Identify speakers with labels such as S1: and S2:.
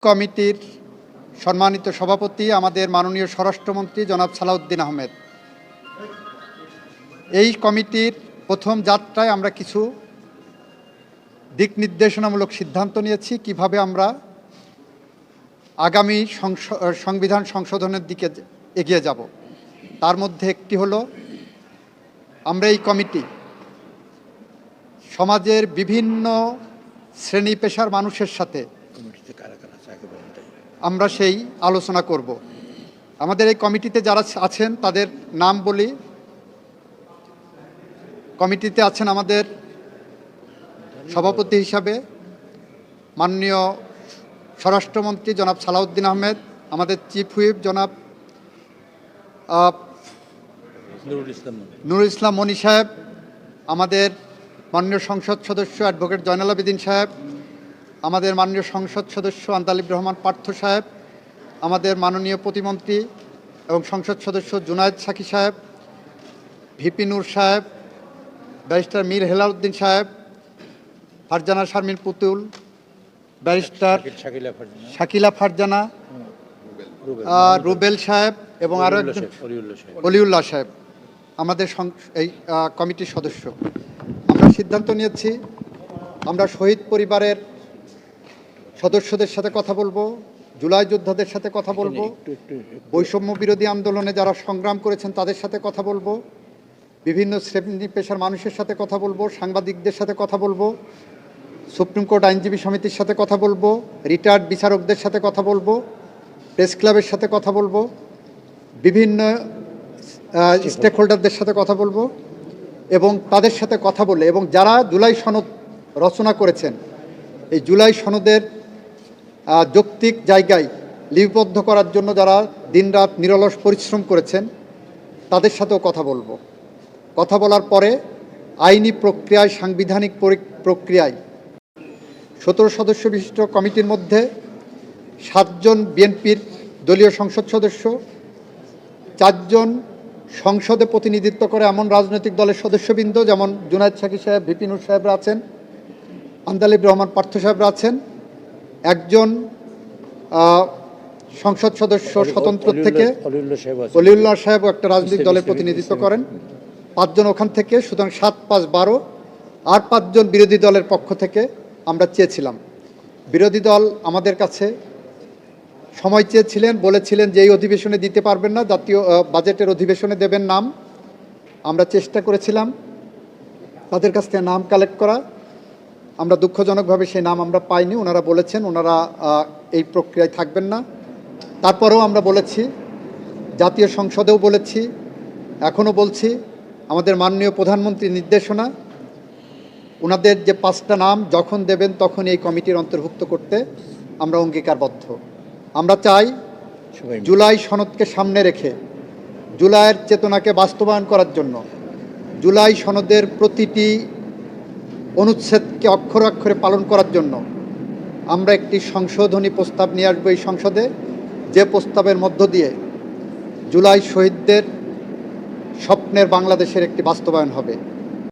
S1: কমিটির সম্মানিত সভাপতি আমাদের মাননীয় স্বরাষ্ট্রমন্ত্রী জনাব সালাউদ্দিন আহমেদ, এই কমিটির প্রথম যাত্রায় আমরা কিছু দিক নির্দেশনামূলক সিদ্ধান্ত নিয়েছি কিভাবে আমরা আগামী সংবিধান সংশোধনের দিকে এগিয়ে যাব। তার মধ্যে একটি হলো, আমরা এই কমিটি সমাজের বিভিন্ন শ্রেণী পেশার মানুষের সাথে আমরা সেই আলোচনা করব। আমাদের এই কমিটিতে যারা আছেন তাদের নাম বলি। কমিটিতে আছেন আমাদের সভাপতি হিসাবে মাননীয় স্বরাষ্ট্রমন্ত্রী জনাব সালাউদ্দিন আহমেদ, আমাদের চিফ হুইপ জনাব নুরুল ইসলাম মনি সাহেব, আমাদের মাননীয় সংসদ সদস্য অ্যাডভোকেট জয়নাল আবেদিন সাহেব, আমাদের মাননীয় সংসদ সদস্য আন্তালিব রহমান পার্থ সাহেব, আমাদের মাননীয় প্রতিমন্ত্রী এবং সংসদ সদস্য জুনায়েদ সাকি সাহেব, ভিপি নূর সাহেব, ব্যারিস্টার মীর হেলাল উদ্দিন সাহেব, ফারজানা শারমিন পুতুল, ব্যারিস্টার শাকিলা ফারজানা, রুবেল সাহেব এবং আরও একজন অলিউল্লাহ সাহেব আমাদের এই কমিটির সদস্য। আমরা সিদ্ধান্ত নিয়েছি আমরা শহীদ পরিবারের সদস্যদের সাথে কথা বলবো, জুলাই যোদ্ধাদের সাথে কথা বলবো, বৈষম্য বিরোধী আন্দোলনে যারা সংগ্রাম করেছেন তাদের সাথে কথা বলবো, বিভিন্ন শ্রেণী পেশার মানুষের সাথে কথা বলবো, সাংবাদিকদের সাথে কথা বলবো, সুপ্রিম কোর্ট আইনজীবী সমিতির সাথে কথা বলবো, রিটায়ার্ড বিচারকদের সাথে কথা বলবো, প্রেস ক্লাবের সাথে কথা বলবো, বিভিন্ন স্টেক হোল্ডারদের সাথে কথা বলবো এবং তাদের সাথে কথা বলে এবং যারা জুলাই সনদ রচনা করেছেন এই জুলাই সনদের যৌক্তিক জায়গায় লিপিবদ্ধ করার জন্য যারা দিনরাত নিরলস পরিশ্রম করেছেন তাদের সাথেও কথা বলবো। কথা বলার পরে আইনি প্রক্রিয়ায়, সাংবিধানিক প্রক্রিয়ায় 17 সদস্য বিশিষ্ট কমিটির মধ্যে 7 জন বিএনপির দলীয় সংসদ সদস্য, 4 জন সংসদে প্রতিনিধিত্ব করে এমন রাজনৈতিক দলের সদস্যবৃন্দ যেমন জুনায়েদ সাকি সাহেব, ভিপি নূর সাহেবরা আছেন, আন্তালিব রহমান পার্থ সাহেবরা আছেন, 1 জন সংসদ সদস্য স্বতন্ত্র থেকে অলিউল্লাহ সাহেব একটা রাজনৈতিক দলের প্রতিনিধিত্ব করেন, 5 জন ওখান থেকে, সুতরাং 7, 5, 12 আর 5 জন বিরোধী দলের পক্ষ থেকে আমরা চেয়েছিলাম। বিরোধী দল আমাদের কাছে সময় চেয়েছিলেন, বলেছিলেন যে এই অধিবেশনে দিতে পারবেন না, জাতীয় বাজেটের অধিবেশনে দেবেন নাম। আমরা চেষ্টা করেছিলাম তাদের কাছ থেকে নাম কালেক্ট করা, আমরা দুঃখজনকভাবে সেই নাম আমরা পাইনি। ওনারা বলেছেন ওনারা এই প্রক্রিয়ায় থাকবেন না। তারপরেও আমরা বলেছি, জাতীয় সংসদেও বলেছি, এখনও বলছি, আমাদের মাননীয় প্রধানমন্ত্রীর নির্দেশনা, ওনাদের যে 5টা নাম যখন দেবেন তখন এই কমিটির অন্তর্ভুক্ত করতে আমরা অঙ্গীকারবদ্ধ। আমরা চাই জুলাই সনদকে সামনে রেখে জুলাইয়ের চেতনাকে বাস্তবায়ন করার জন্য, জুলাই সনদের প্রতিটি অনুচ্ছেদকে অক্ষরে অক্ষরে পালন করার জন্য আমরা একটি সংশোধনী প্রস্তাব নিয়ে আসবো এই সংসদে, যে প্রস্তাবের মধ্য দিয়ে জুলাই শহীদদের স্বপ্নের বাংলাদেশের একটি বাস্তবায়ন হবে।